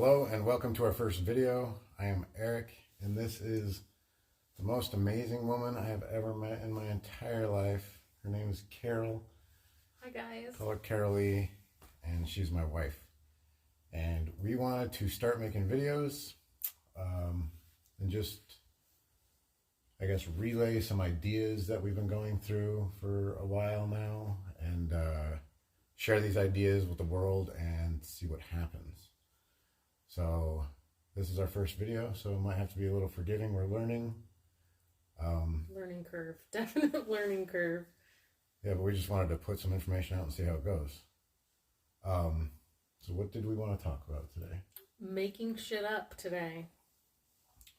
Hello and welcome to our first video. I am Eric and this is the most amazing woman I have ever met in my entire life. Her name is Carol. Hi guys. Call her Carolee, and she's my wife. And we wanted to start making videos and just, I guess, relay some ideas that we've been going through for a while now and share these ideas with the world and see what happens. So this is our first video, so it might have to be a little forgiving. We're learning. Learning curve. Definite learning curve. Yeah, but we just wanted to put some information out and see how it goes. So what did we want to talk about today? Making shit up today.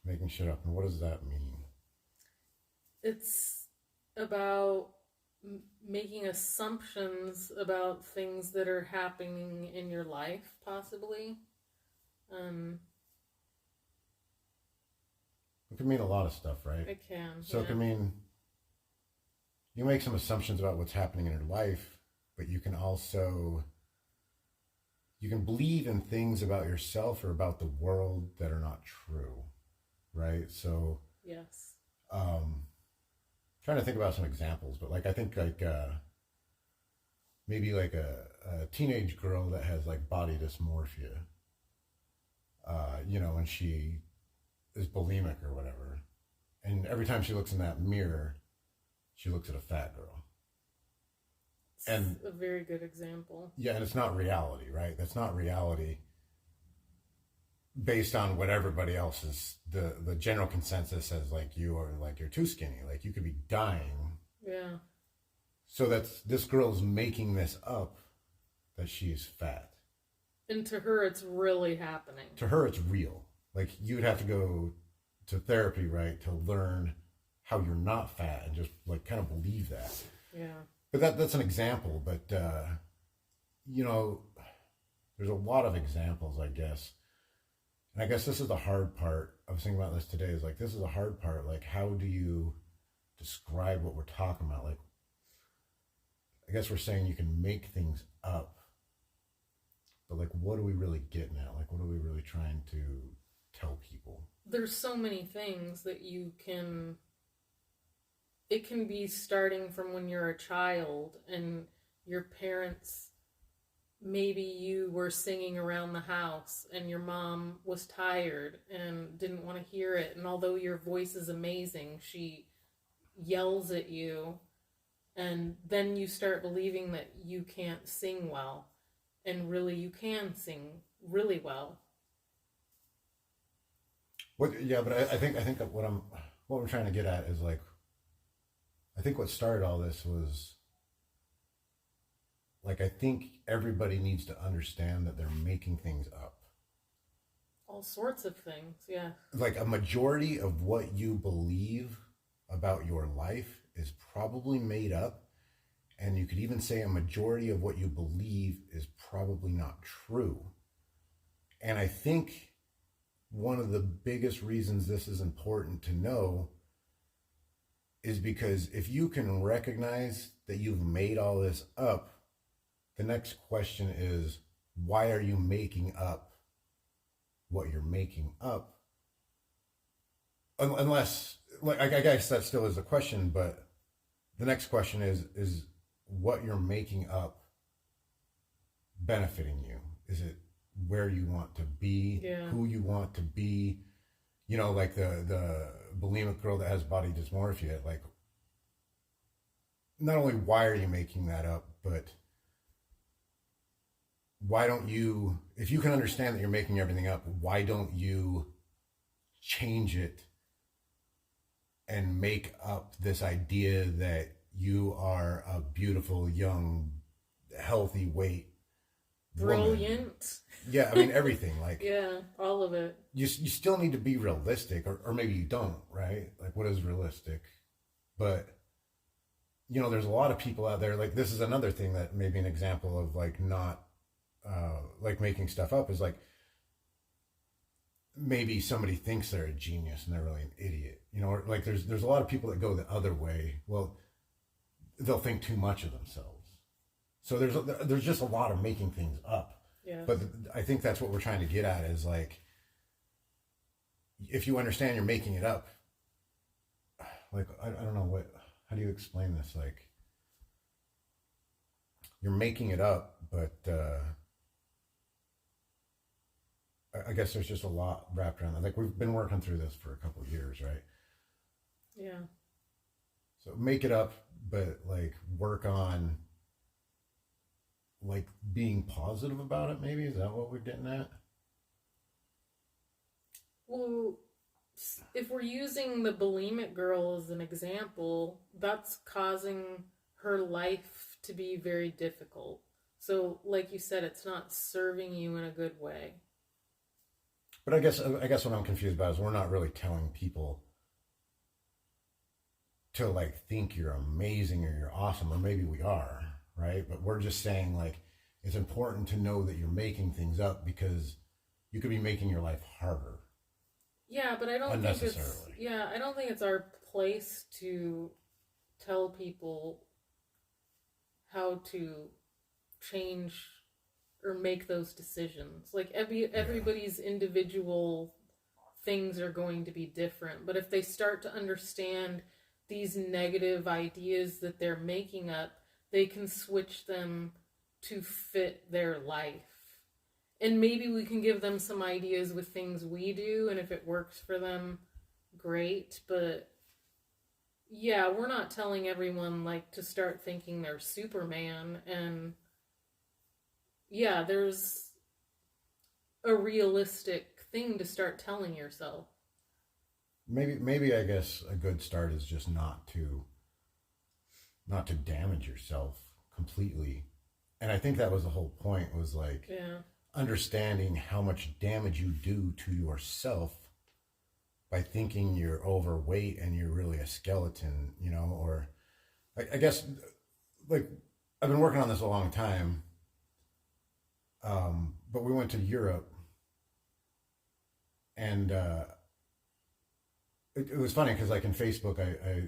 Making shit up. And what does that mean? It's about making assumptions about things that are happening in your life, possibly. It can mean a lot of stuff, right? It can. So yeah. It can mean you make some assumptions about what's happening in your life, but you can also, you can believe in things about yourself or about the world that are not true, right? So yes. Trying to think about some examples, but like I think like maybe like a teenage girl that has like body dysmorphia, and she is bulimic or whatever, and every time she looks in that mirror, she looks at a fat girl. And a very good example. Yeah, and it's not reality, right? That's not reality based on what everybody else is, the general consensus says, like, you are, like, you're too skinny, like you could be dying. Yeah. So that's, this girl's making this up that she's fat. And to her it's really happening. To her it's real. Like, you would have to go to therapy, right, to learn how you're not fat and just like kind of believe that. Yeah. But that's an example, but there's a lot of examples, I guess. And I guess this is the hard part. I was thinking about this today, is like, this is the hard part. Like, how do you describe what we're talking about? Like, I guess we're saying you can make things up, but like, what are we really getting at? Like, what are we really trying to tell people? There's so many things that you can, it can be starting from when you're a child and your parents, maybe you were singing around the house and your mom was tired and didn't want to hear it. And although your voice is amazing, she yells at you. And then you start believing that you can't sing well. And really you can sing really well. But I think what we're trying to get at is like, I think what started all this was, like, I think everybody needs to understand that they're making things up. All sorts of things, yeah. Like, a majority of what you believe about your life is probably made up. And you could even say a majority of what you believe is probably not true. And I think one of the biggest reasons this is important to know is because if you can recognize that you've made all this up, the next question is, why are you making up what you're making up? Unless, like, I guess that still is a question, but the next question is what you're making up benefiting you? Is it where you want to be, who you want to be? Like the bulimic girl that has body dysmorphia, like, not only why are you making that up, but why don't you, if you can understand that you're making everything up, why don't you change it and make up this idea that you are a beautiful, young, healthy weight brilliant woman? Yeah, I mean, everything. Like, yeah, all of it. You still need to be realistic, or maybe you don't, right? Like, what is realistic? But, there's a lot of people out there, like, this is another thing that may be an example of, like, not, like, making stuff up, is like, maybe somebody thinks they're a genius and they're really an idiot, or like, there's a lot of people that go the other way. Well, they'll think too much of themselves. So there's just a lot of making things up. Yeah. Yes. But I think that's what we're trying to get at is like, if you understand you're making it up, like, I don't know how do you explain this? Like, you're making it up, but I guess there's just a lot wrapped around that. Like, we've been working through this for a couple of years, right? Yeah. So make it up, but like work on like being positive about it. Maybe is that what we're getting at? Well, if we're using the bulimic girl as an example, that's causing her life to be very difficult. So, like you said, it's not serving you in a good way. But I guess what I'm confused about is we're not really telling people to like think you're amazing or you're awesome, or maybe we are, right? But we're just saying like it's important to know that you're making things up because you could be making your life harder. Yeah, but I don't think it's our place to tell people how to change or make those decisions. Like everybody's individual things are going to be different, but if they start to understand these negative ideas that they're making up, they can switch them to fit their life. And maybe we can give them some ideas with things we do, and if it works for them, great. But yeah, we're not telling everyone like to start thinking they're Superman. And yeah, there's a realistic thing to start telling yourself. Maybe I guess a good start is just not to damage yourself completely. And I think that was the whole point, was like understanding how much damage you do to yourself by thinking you're overweight and you're really a skeleton, you know. Or I guess like I've been working on this a long time, but we went to Europe, and it was funny because like in Facebook,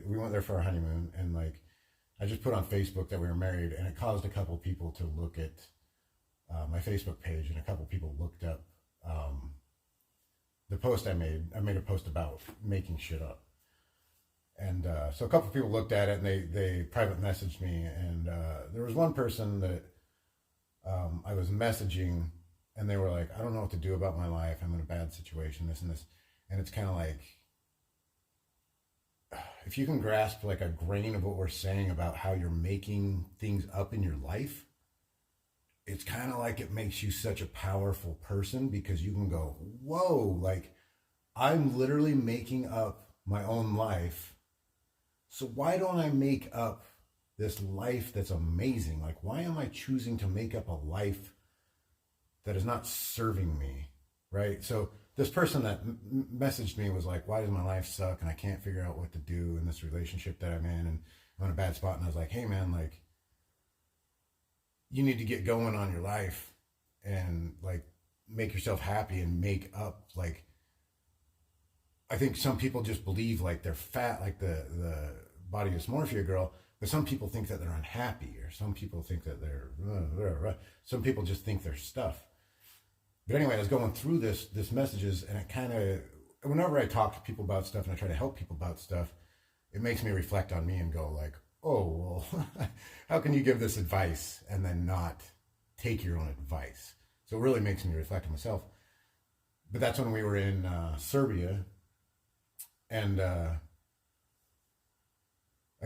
we went there for our honeymoon, and like I just put on Facebook that we were married, and it caused a couple people to look at my Facebook page, and a couple people looked up the post I made. I made a post about making shit up, and so a couple people looked at it, and they private messaged me, and there was one person that I was messaging, and they were like, I don't know what to do about my life. I'm in a bad situation, this and this. And it's kind of like, if you can grasp like a grain of what we're saying about how you're making things up in your life, it's kind of like it makes you such a powerful person, because you can go, whoa, like I'm literally making up my own life. So why don't I make up this life that's amazing? Like, why am I choosing to make up a life that is not serving me, right? So this person that messaged me was like, why does my life suck and I can't figure out what to do in this relationship that I'm in, and I'm in a bad spot. And I was like, hey man, like you need to get going on your life and like make yourself happy and make up. Like, I think some people just believe like they're fat, like the body dysmorphia girl, but some people think that they're unhappy, or some people think that they're, some people just think they're stuff. But anyway, I was going through this messages, and it kind of, whenever I talk to people about stuff and I try to help people about stuff, it makes me reflect on me and go like, oh, well, how can you give this advice and then not take your own advice? So it really makes me reflect on myself. But that's when we were in Serbia, and I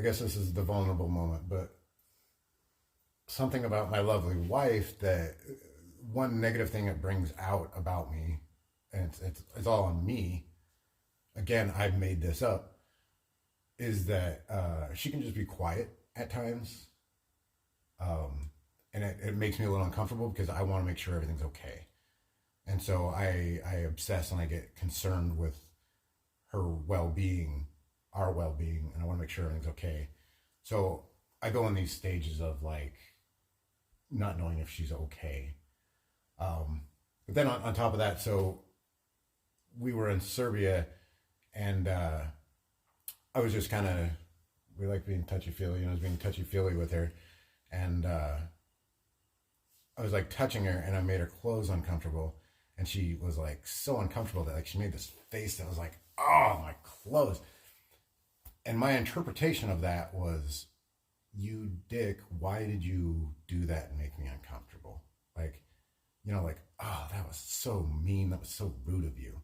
guess this is the vulnerable moment, but something about my lovely wife, that one negative thing it brings out about me, and it's all on me, again, I've made this up, is that she can just be quiet at times. And it makes me a little uncomfortable because I want to make sure everything's okay. And so I obsess and I get concerned with her well-being, our well-being, and I want to make sure everything's okay. So I go in these stages of like not knowing if she's okay. But then on top of that, so we were in Serbia, and I was just kind of, we like being touchy-feely, I was being touchy-feely with her, and I was like touching her and I made her clothes uncomfortable. And she was like so uncomfortable that like she made this face that was like, oh, my clothes. And my interpretation of that was, you dick, why did you do that and make me uncomfortable? Like, you know, like, oh, that was so mean. That was so rude of you.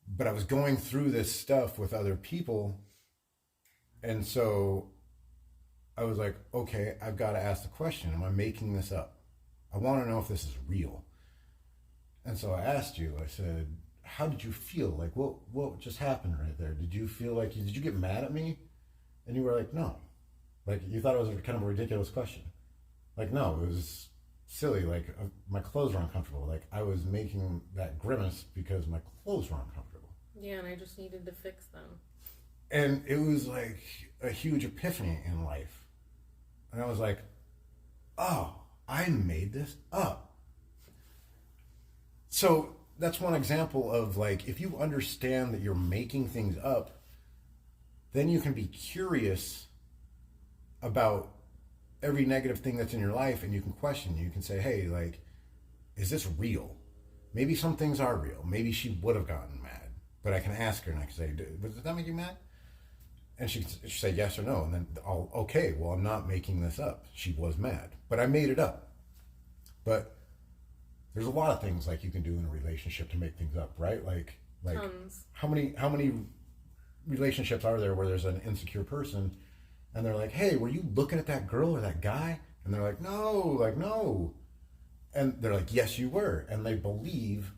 But I was going through this stuff with other people. And so I was like, okay, I've got to ask the question, am I making this up? I want to know if this is real. And so I asked you, I said, how did you feel? Like, what just happened right there? Did you feel like, did you get mad at me? And you were like, no. Like, you thought it was kind of a ridiculous question. Like, no, it was silly. Like, my clothes were uncomfortable. Like, I was making that grimace because my clothes were uncomfortable. Yeah, and I just needed to fix them. And it was like a huge epiphany in life. And I was like, oh, I made this up. So that's one example of like, if you understand that you're making things up, then you can be curious about every negative thing that's in your life, and you can question. You can say, hey, like, is this real? Maybe some things are real. Maybe she would have gotten mad, but I can ask her and I can say, does that make you mad? And she say yes or no, and then okay, well, I'm not making this up. She was mad, but I made it up. But there's a lot of things like you can do in a relationship to make things up, right? Like Tons. how many relationships are there where there's an insecure person and they're like, hey, were you looking at that girl or that guy? And they're like, no. And they're like, yes, you were. And they believe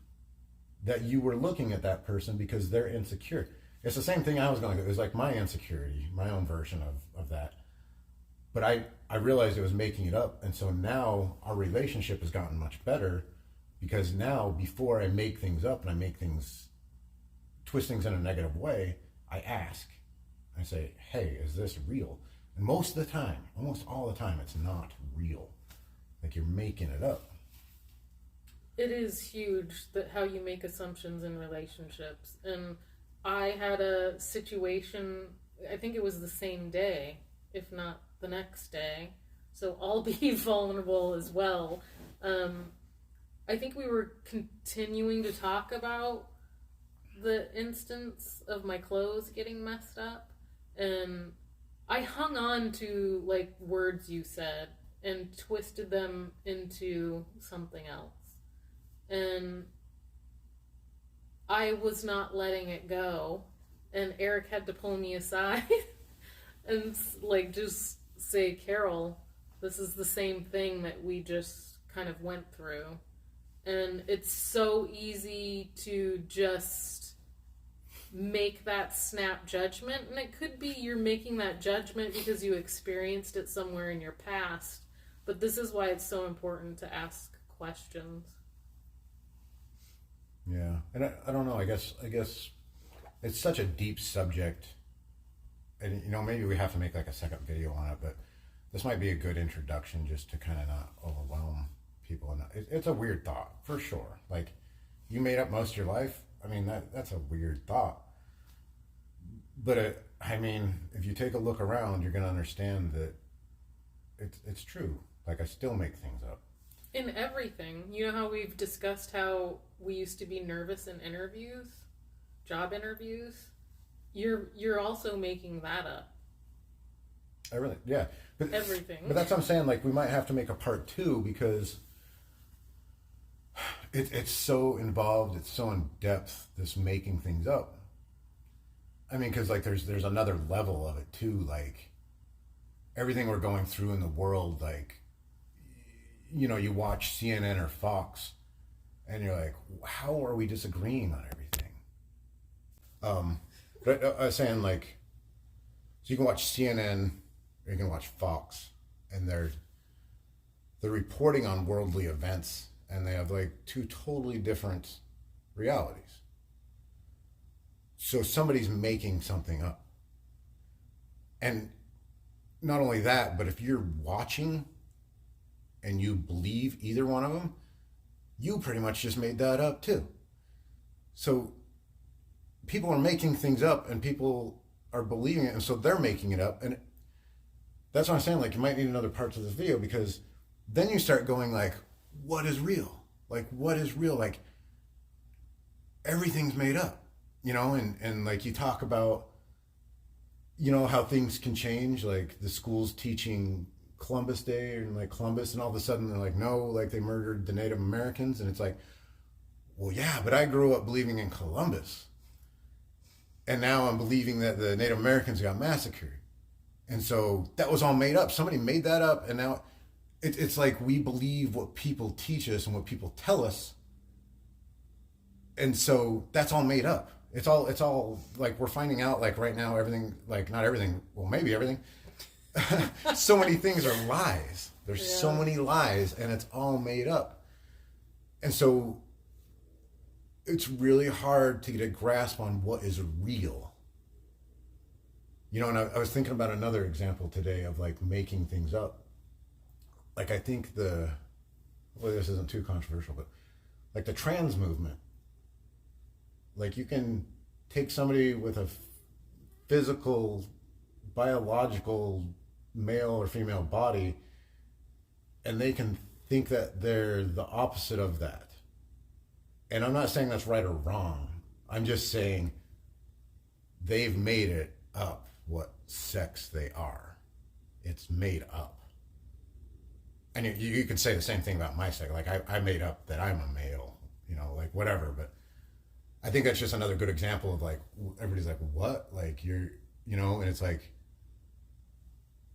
that you were looking at that person because they're insecure. It's the same thing I was going through. It was like my insecurity, my own version of that. But I realized it was making it up. And so now our relationship has gotten much better, because now before I make things up and twist things in a negative way, I ask. I say, hey, is this real? And most of the time, almost all the time, it's not real. Like, you're making it up. It is huge that how you make assumptions in relationships. And I had a situation, I think it was the same day, if not the next day. So I'll be vulnerable as well. I think we were continuing to talk about the instance of my clothes getting messed up, and I hung on to like words you said and twisted them into something else, and I was not letting it go, and Eric had to pull me aside and like just say, Carol, this is the same thing that we just kind of went through. And it's so easy to just make that snap judgment. And it could be you're making that judgment because you experienced it somewhere in your past. But this is why it's so important to ask questions. Yeah. And I don't know. I guess it's such a deep subject. And, you know, maybe we have to make like a second video on it. But this might be a good introduction just to kind of not overwhelm people. And it's a weird thought for sure. Like, you made up most of your life. I mean, that's a weird thought. But I mean, if you take a look around, you're going to understand that it's true. Like, I still make things up. In everything. You know how we've discussed how we used to be nervous in interviews, job interviews? You're also making that up. Yeah. But, everything. But that's what I'm saying. Like, we might have to make a part 2 because it's so involved, it's so in depth, this making things up. I mean, because like there's another level of it too. Like, everything we're going through in the world, like, you know, you watch CNN or Fox and you're like, how are we disagreeing on everything? But I was saying, like, so you can watch CNN or you can watch Fox, and they're reporting on worldly events, and they have like 2 totally different realities. So somebody's making something up. And not only that, but if you're watching and you believe either one of them, you pretty much just made that up too. So people are making things up and people are believing it, and so they're making it up. And that's what I'm saying. Like, you might need another part to this video, because then you start going like, what is real? Like, what is real? Like, everything's made up, and like you talk about, how things can change, like the schools teaching Columbus Day and like Columbus, and all of a sudden they're like, no, like they murdered the Native Americans. And it's like, well, yeah, but I grew up believing in Columbus. And now I'm believing that the Native Americans got massacred. And so that was all made up. Somebody made that up. And now it's like we believe what people teach us and what people tell us. And so that's all made up. It's all like we're finding out like right now, everything, like not everything, well, maybe everything. So many things are lies. There's so many lies and it's all made up. And so it's really hard to get a grasp on what is real. And I was thinking about another example today of like making things up. Like I think well, this isn't too controversial, but like the trans movement. Like you can take somebody with a physical, biological male or female body and they can think that they're the opposite of that. And I'm not saying that's right or wrong. I'm just saying they've made it up what sex they are. It's made up. And you could say the same thing about my sex. Like I made up that I'm a male, like whatever. But I think that's just another good example of like, everybody's like, what? Like you're, and it's like,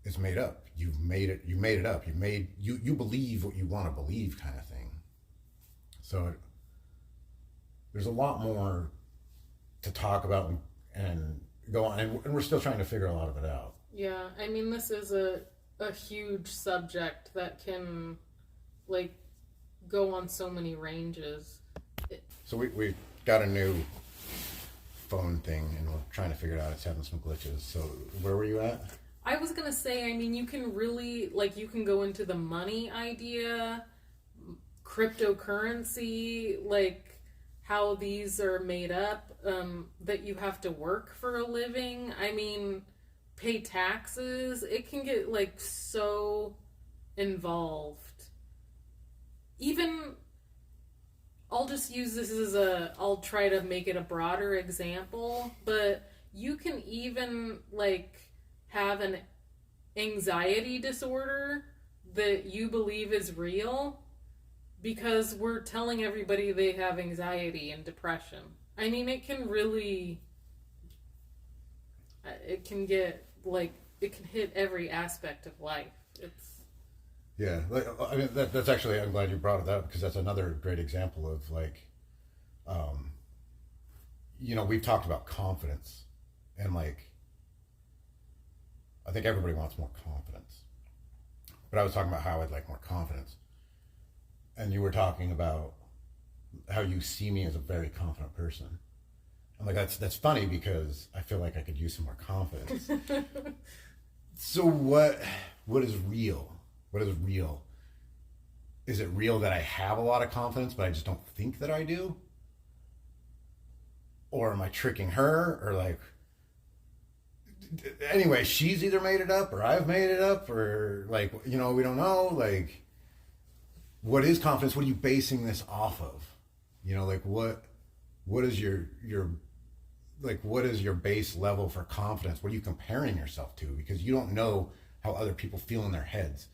it's made up. You made it up. You believe what you want to believe kind of thing. So there's a lot more to talk about and go on. And we're still trying to figure a lot of it out. Yeah. I mean, this is a huge subject that can like go on so many ranges. So we got a new phone thing and we're trying to figure it out. It's having some glitches. So where were you at? I was going to say, I mean, you can really, like, you can go into the money idea, cryptocurrency, like how these are made up, that you have to work for a living. I mean, pay taxes. It can get like so involved. Even, I'll just use this as I'll try to make it a broader example, but you can even like have an anxiety disorder that you believe is real because we're telling everybody they have anxiety and depression. I mean, it can get like, it can hit every aspect of life. Yeah, like, I mean, that's actually, I'm glad you brought it up because that's another great example of like, we've talked about confidence and like, I think everybody wants more confidence, but I was talking about how I'd like more confidence. And you were talking about how you see me as a very confident person. I'm like, that's funny because I feel like I could use some more confidence. So what is real? What is real? Is it real that I have a lot of confidence, but I just don't think that I do? Or am I tricking her? Or like, anyway, she's either made it up or I've made it up or like, we don't know. Like, what is confidence? What are you basing this off of? Like what is your like, what is your base level for confidence? What are you comparing yourself to? Because you don't know how other people feel in their heads.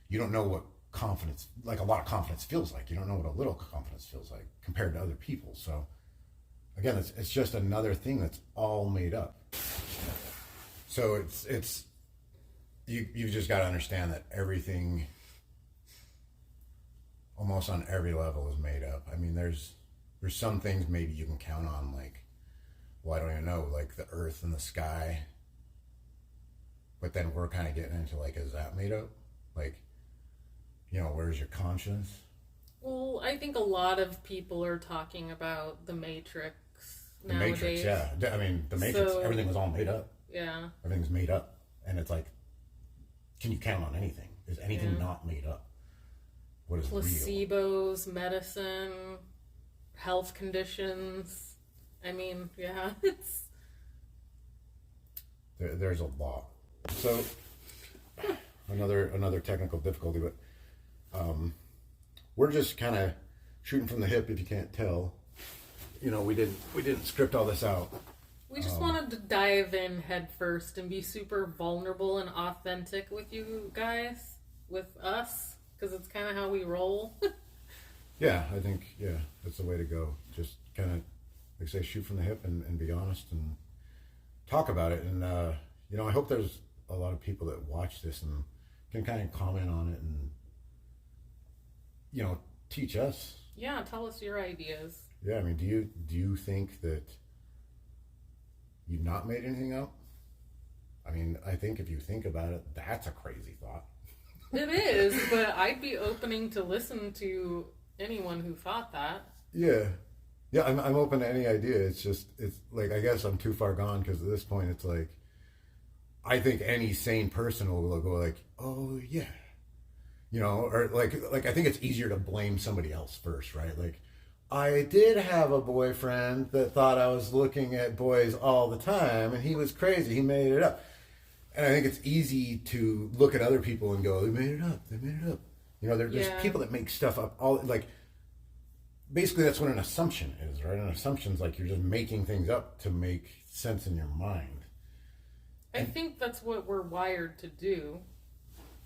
You don't know what confidence, like a lot of confidence feels like. You don't know what a little confidence feels like compared to other people. So again, it's just another thing that's all made up. So you've just got to understand that everything, almost on every level, is made up. I mean, there's some things maybe you can count on, like, well, I don't even know, like the earth and the sky. But then we're kind of getting into like, is that made up? Like, where's your conscience? Well, I think a lot of people are talking about the Matrix nowadays. The Matrix, yeah. I mean, the Matrix, everything was all made up. Yeah. Everything's made up. And it's like, can you count on anything? Is anything not made up? What is placebos, real? Medicine, health conditions. I mean, yeah, it's... There's a lot. So, another technical difficulty, but We're just kind of shooting from the hip, if you can't tell. We didn't script all this out. We just wanted to dive in head first and be super vulnerable and authentic with you guys, with us, because it's kind of how we roll. Yeah, I think, that's the way to go. Just kind of, like I say, shoot from the hip and be honest and talk about it. And, I hope there's a lot of people that watch this and can kind of comment on it and, teach us. Yeah, tell us your ideas. Yeah, I mean, do you think that you've not made anything up? I mean, I think if you think about it, that's a crazy thought. It is, but I'd be opening to listen to anyone who thought that. Yeah. Yeah, I'm open to any idea. It's like, I guess I'm too far gone because at this point it's like, I think any sane person will go like, oh yeah. Or like I think it's easier to blame somebody else first, right? Like, I did have a boyfriend that thought I was looking at boys all the time and he was crazy. He made it up. And I think it's easy to look at other people and go, they made it up. They made it up. There's people that make stuff up basically that's what an assumption is, right? An assumption's like you're just making things up to make sense in your mind. I think that's what we're wired to do.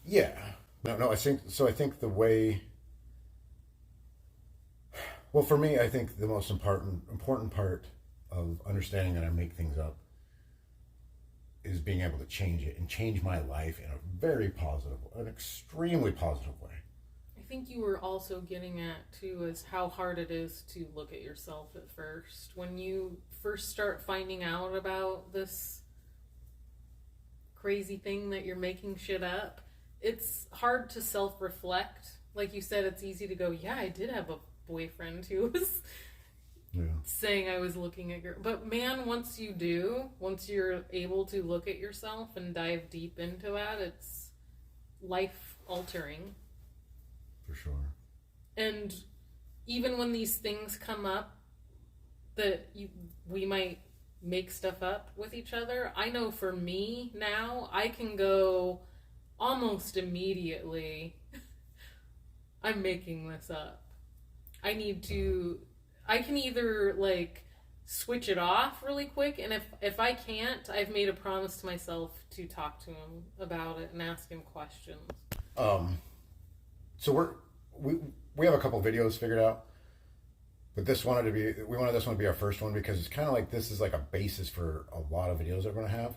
Yeah. No, I think the way, well, for me, I think the most important part of understanding that I make things up is being able to change it and change my life in a very positive, an extremely positive way. I think you were also getting at, too, is how hard it is to look at yourself at first. When you first start finding out about this crazy thing that you're making shit up, it's hard to self-reflect. Like you said, it's easy to go, yeah, I did have a boyfriend who was saying I was looking at girls. But man, once you're able to look at yourself and dive deep into that, it's life-altering. For sure. And even when these things come up that we might make stuff up with each other, I know for me now, I can go almost immediately, I'm making this up. I can either like switch it off really quick, and if I can't, I've made a promise to myself to talk to him about it and ask him questions. So we have a couple videos figured out, but we wanted this one to be our first one because it's kind of like this is like a basis for a lot of videos that we're gonna have.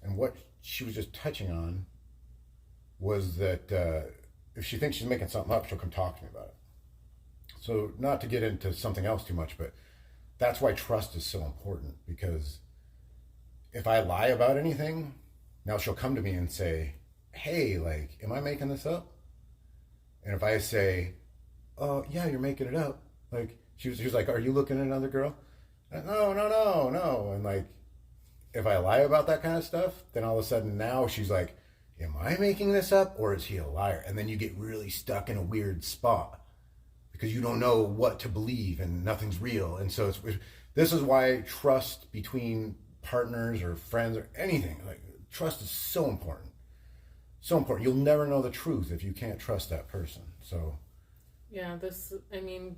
And what she was just touching on was that if she thinks she's making something up, she'll come talk to me about it. So not to get into something else too much, but that's why trust is so important, because if I lie about anything, now she'll come to me and say, hey, like, am I making this up? And if I say, oh, yeah, you're making it up. Like, she was like, are you looking at another girl? No. And like, if I lie about that kind of stuff, then all of a sudden now she's like, am I making this up or is he a liar? And then you get really stuck in a weird spot because you don't know what to believe and nothing's real. And so this is why trust between partners or friends or anything, like trust is so important. So important. You'll never know the truth if you can't trust that person. So yeah,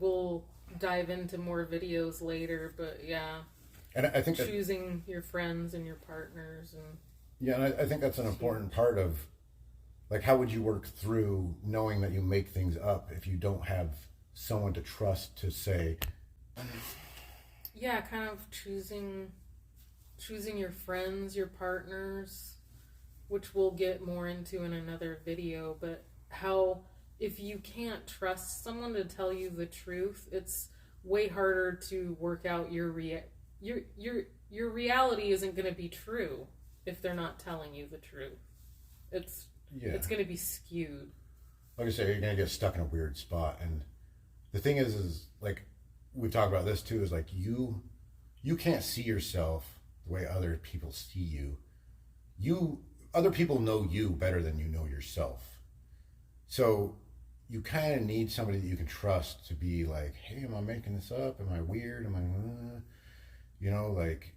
we'll dive into more videos later, but yeah. And I think choosing your friends and your partners and I think that's an important part of, like, how would you work through knowing that you make things up if you don't have someone to trust to say. Yeah, kind of choosing your friends, your partners, which we'll get more into in another video, but how if you can't trust someone to tell you the truth, it's way harder to work out your reality isn't going to be true if they're not telling you the truth. It's going to be skewed. Like I say, you're going to get stuck in a weird spot. And the thing is like, we've talked about this too, is like you can't see yourself the way other people see you. Other people know you better than you know yourself. So you kind of need somebody that you can trust to be like, hey, am I making this up? Am I weird? Am I, like,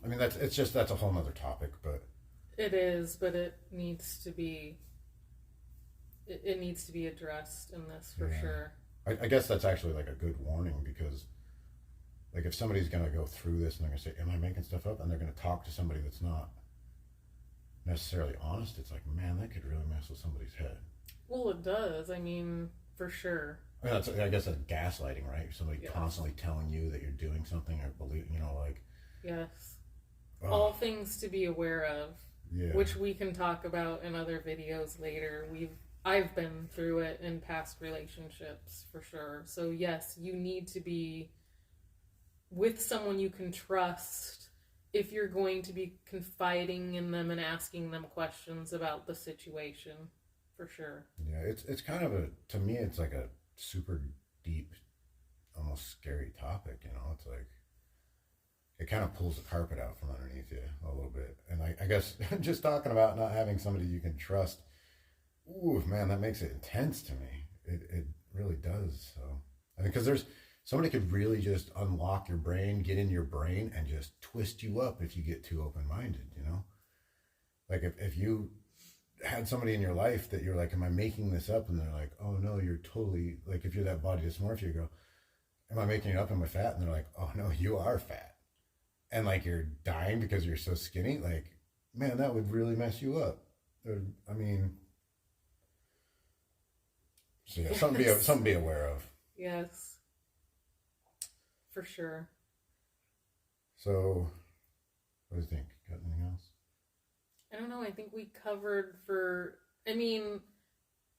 I mean, that's a whole nother topic, but. It is, but it needs to be it needs to be addressed in this for Yeah. sure. I guess that's actually like a good warning, because like if somebody's going to go through this and they're going to say, am I making stuff up? And they're going to talk to somebody that's not necessarily honest. It's like, man, that could really mess with somebody's head. Well, it does. I mean, for sure. I mean, I guess that's gaslighting, right? Somebody Yes. constantly telling you that you're doing something or believe, like. Yes. Oh, All things to be aware of, yeah. which we can talk about in other videos later. I've been through it in past relationships for sure. So yes, you need to be with someone you can trust if you're going to be confiding in them and asking them questions about the situation, for sure. Yeah, it's kind of to me, it's like a super deep, almost scary topic, It's like, it kind of pulls the carpet out from underneath you a little bit. And I guess just talking about not having somebody you can trust, ooh, man, that makes it intense to me. It really does. So, I mean, because somebody could really just unlock your brain, get in your brain, and just twist you up if you get too open-minded, Like if you had somebody in your life that you're like, am I making this up? And they're like, oh no, you're totally, like if you're that body dysmorphia, you go, am I making it up? Am I fat? And they're like, oh no, you are fat. And like you're dying because you're so skinny. Like, man, that would really mess you up. I mean, so yeah, something to be aware of. Yes. For sure. So, what do you think? Got anything else? I don't know. I think we covered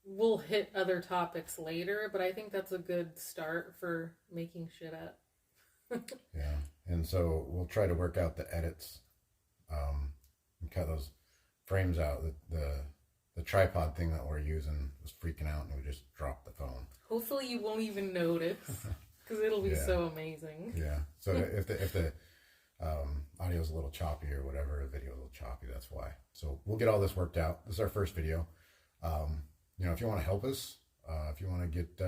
we'll hit other topics later, but I think that's a good start for making shit up. Yeah. And so we'll try to work out the edits, and cut those frames out. The tripod thing that we're using was freaking out, and we just dropped the phone. Hopefully you won't even notice, because it'll be so amazing. Yeah. So if the audio's a little choppy or whatever, the video's a little choppy, that's why. So we'll get all this worked out. This is our first video. If you want to help us, if you want to get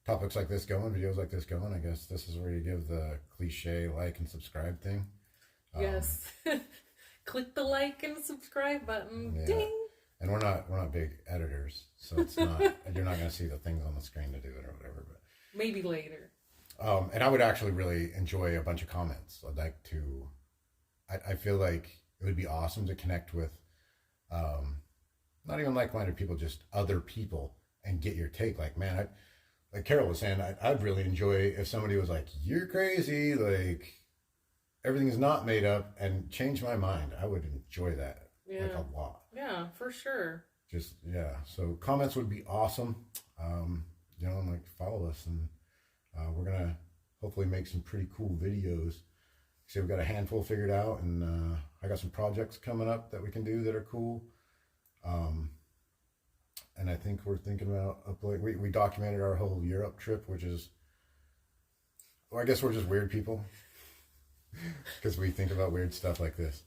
topics like this going, videos like this going, I guess this is where you give the cliche like and subscribe thing. Yes. Click the like and subscribe button. Yeah. Ding. And we're not big editors, so it's not you're not going to see the things on the screen to do it or whatever. But maybe later. And I would actually really enjoy a bunch of comments. I'd like to. I feel like it would be awesome to connect with, not even like-minded people, just other people, and get your take. Like, man, like Carol was saying, I'd really enjoy if somebody was like, "You're crazy," like everything is not made up, and change my mind. I would enjoy that like a lot. Yeah, for sure. Just so comments would be awesome. And like follow us, and we're gonna hopefully make some pretty cool videos. See, we've got a handful figured out, and I got some projects coming up that we can do that are cool. And I think we're thinking about we documented our whole Europe trip, which is, well, I guess we're just weird people because we think about weird stuff like this.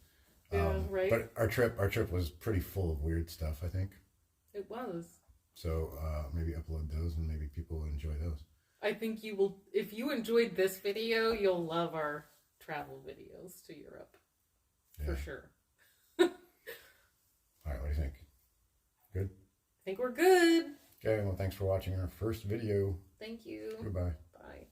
Yeah, right. But our trip was pretty full of weird stuff, I think. It was. So maybe upload those, and maybe people will enjoy those. I think you will. If you enjoyed this video, you'll love our travel videos to Europe. Yeah. For sure. All right, what do you think? Good? I think we're good. Okay, well, thanks for watching our first video. Thank you. Goodbye.